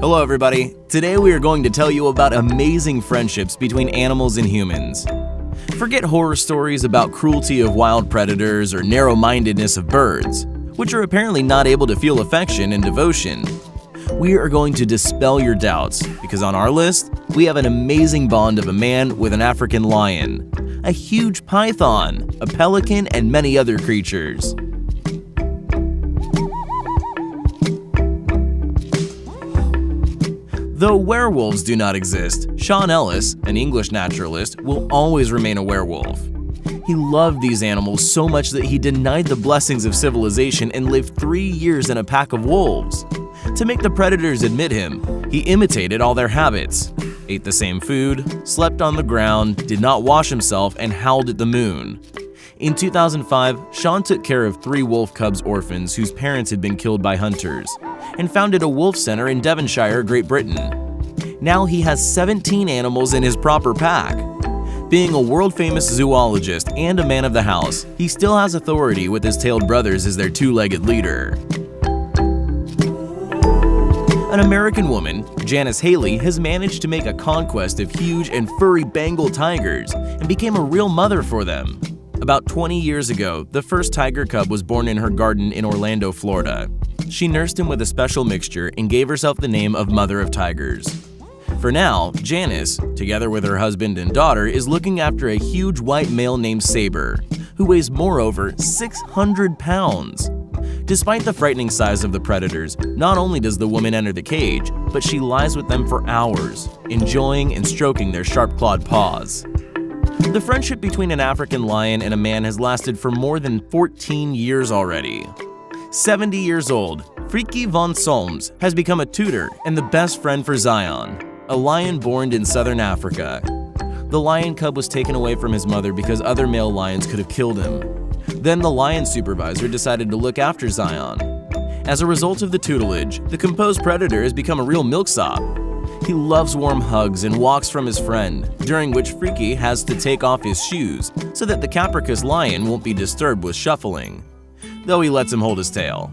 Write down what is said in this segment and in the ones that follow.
Hello everybody! Today we are going to tell you about amazing friendships between animals and humans. Forget horror stories about cruelty of wild predators or narrow-mindedness of birds, which are apparently not able to feel affection and devotion. We are going to dispel your doubts, because on our list, we have an amazing bond of a man with an African lion, a huge python, a pelican, and many other creatures. Though werewolves do not exist, Sean Ellis, an English naturalist, will always remain a werewolf. He loved these animals so much that he denied the blessings of civilization and lived 3 years in a pack of wolves. To make the predators admit him, he imitated all their habits, ate the same food, slept on the ground, did not wash himself, and howled at the moon. In 2005, Sean took care of 3 wolf cubs orphans whose parents had been killed by hunters, and founded a wolf center in Devonshire, Great Britain. Now he has 17 animals in his proper pack. Being a world-famous zoologist and a man of the house, he still has authority with his tailed brothers as their 2-legged leader. An American woman, Janice Haley, has managed to make a conquest of huge and furry Bengal tigers and became a real mother for them. About 20 years ago, the first tiger cub was born in her garden in Orlando, Florida. She nursed him with a special mixture and gave herself the name of Mother of Tigers. For now, Janice, together with her husband and daughter, is looking after a huge white male named Saber, who weighs moreover 600 pounds. Despite the frightening size of the predators, not only does the woman enter the cage, but she lies with them for hours, enjoying and stroking their sharp-clawed paws. The friendship between an African lion and a man has lasted for more than 14 years already. 70 years old, Frikkie van Solms has become a tutor and the best friend for Zion, a lion born in southern Africa. The lion cub was taken away from his mother because other male lions could have killed him. Then the lion supervisor decided to look after Zion. As a result of the tutelage, the composed predator has become a real milksop. He loves warm hugs and walks from his friend, during which Frikkie has to take off his shoes so that the capricious lion won't be disturbed with shuffling, though he lets him hold his tail.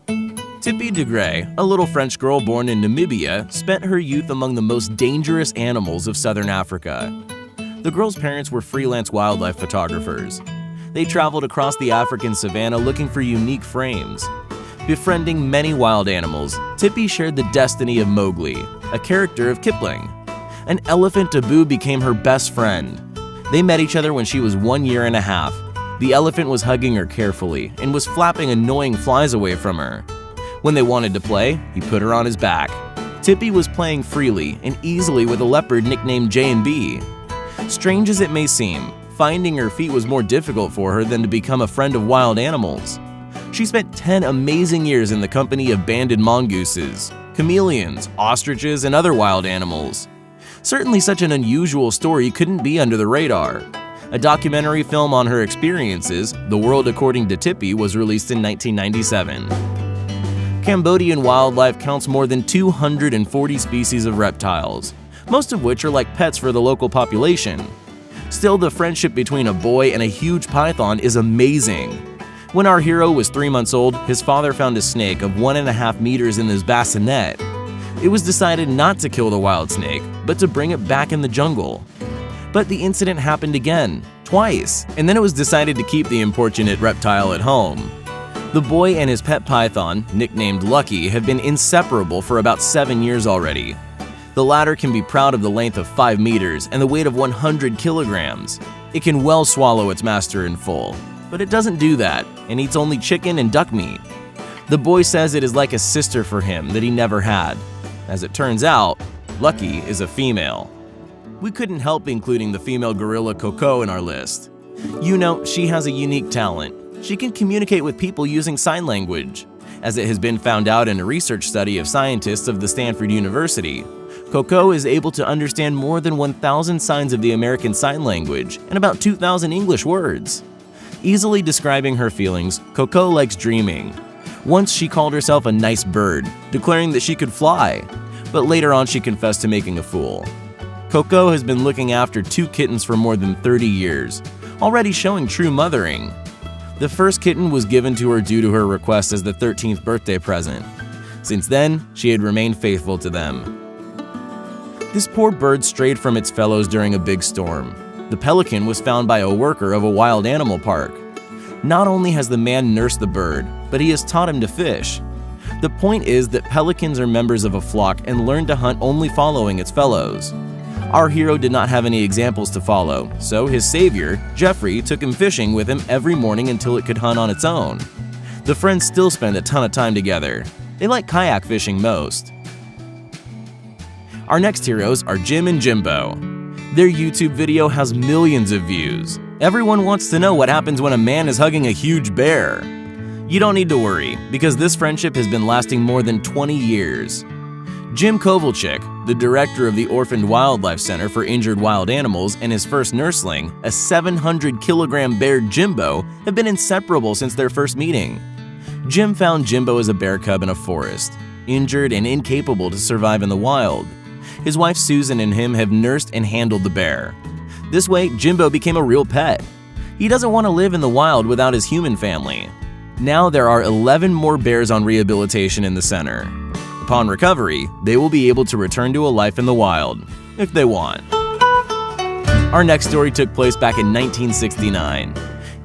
Tippi de Grey, a little French girl born in Namibia, spent her youth among the most dangerous animals of southern Africa. The girl's parents were freelance wildlife photographers. They traveled across the African savanna looking for unique frames. Befriending many wild animals, Tippi shared the destiny of Mowgli, a character of Kipling. An elephant taboo became her best friend. They met each other when she was 1 year and a half. The elephant was hugging her carefully and was flapping annoying flies away from her. When they wanted to play, he put her on his back. Tippi was playing freely and easily with a leopard nicknamed J&B. Strange as it may seem, finding her feet was more difficult for her than to become a friend of wild animals. She spent 10 amazing years in the company of banded mongooses, chameleons, ostriches, and other wild animals. Certainly such an unusual story couldn't be under the radar. A documentary film on her experiences, The World According to Tippi, was released in 1997. Cambodian wildlife counts more than 240 species of reptiles, most of which are like pets for the local population. Still, the friendship between a boy and a huge python is amazing. When our hero was 3 months old, his father found a snake of 1.5 meters in his bassinet. It was decided not to kill the wild snake, but to bring it back in the jungle. But the incident happened again, twice, and then it was decided to keep the importunate reptile at home. The boy and his pet python, nicknamed Lucky, have been inseparable for about 7 years already. The latter can be proud of the length of 5 meters and the weight of 100 kilograms. It can well swallow its master in full, but it doesn't do that and eats only chicken and duck meat. The boy says it is like a sister for him that he never had. As it turns out, Lucky is a female. We couldn't help including the female gorilla Coco in our list. You know, she has a unique talent. She can communicate with people using sign language. As it has been found out in a research study of scientists of the Stanford University, Coco is able to understand more than 1,000 signs of the American Sign Language and about 2,000 English words. Easily describing her feelings, Coco likes dreaming. Once she called herself a nice bird, declaring that she could fly, but later on she confessed to making a fool. Coco has been looking after 2 kittens for more than 30 years, already showing true mothering. The first kitten was given to her due to her request as the 13th birthday present. Since then, she had remained faithful to them. This poor bird strayed from its fellows during a big storm. The pelican was found by a worker of a wild animal park. Not only has the man nursed the bird, but he has taught him to fish. The point is that pelicans are members of a flock and learn to hunt only following its fellows. Our hero did not have any examples to follow, so his savior, Jeffrey, took him fishing with him every morning until it could hunt on its own. The friends still spend a ton of time together. They like kayak fishing most. Our next heroes are Jim and Jimbo. Their YouTube video has millions of views. Everyone wants to know what happens when a man is hugging a huge bear. You don't need to worry, because this friendship has been lasting more than 20 years. Jim Kovalchik, the director of the Orphaned Wildlife Center for Injured Wild Animals, and his first nursling, a 700-kilogram bear Jimbo, have been inseparable since their first meeting. Jim found Jimbo as a bear cub in a forest, injured and incapable to survive in the wild. His wife Susan and him have nursed and handled the bear. This way, Jimbo became a real pet. He doesn't want to live in the wild without his human family. Now there are 11 more bears on rehabilitation in the center. Upon recovery, they will be able to return to a life in the wild, if they want. Our next story took place back in 1969.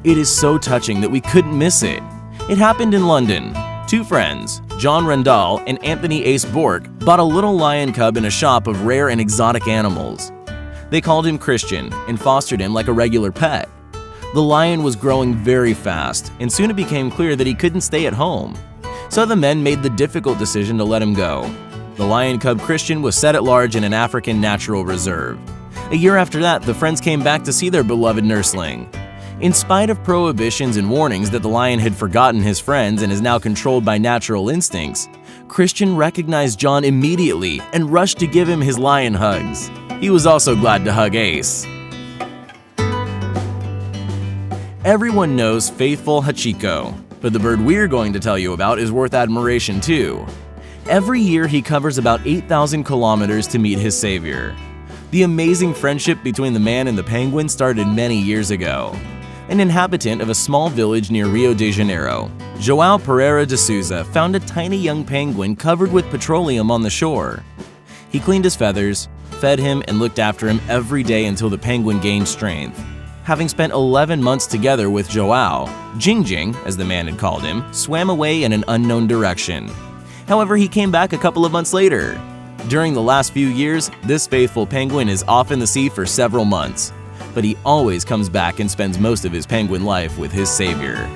It is so touching that we couldn't miss it. It happened in London. Two friends, John Rendall and Anthony Ace Bork, bought a little lion cub in a shop of rare and exotic animals. They called him Christian and fostered him like a regular pet. The lion was growing very fast, and soon it became clear that he couldn't stay at home. So the men made the difficult decision to let him go. The lion cub Christian was set at large in an African natural reserve. A year after that, the friends came back to see their beloved nursling. In spite of prohibitions and warnings that the lion had forgotten his friends and is now controlled by natural instincts, Christian recognized John immediately and rushed to give him his lion hugs. He was also glad to hug Ace. Everyone knows faithful Hachiko, but the bird we're going to tell you about is worth admiration too. Every year he covers about 8,000 kilometers to meet his savior. The amazing friendship between the man and the penguin started many years ago. An inhabitant of a small village near Rio de Janeiro, João Pereira de Souza found a tiny young penguin covered with petroleum on the shore. He cleaned his feathers, fed him, and looked after him every day until the penguin gained strength. Having spent 11 months together with João, Jingjing, as the man had called him, swam away in an unknown direction. However, he came back a couple of months later. During the last few years, this faithful penguin is off in the sea for several months, but he always comes back and spends most of his penguin life with his savior.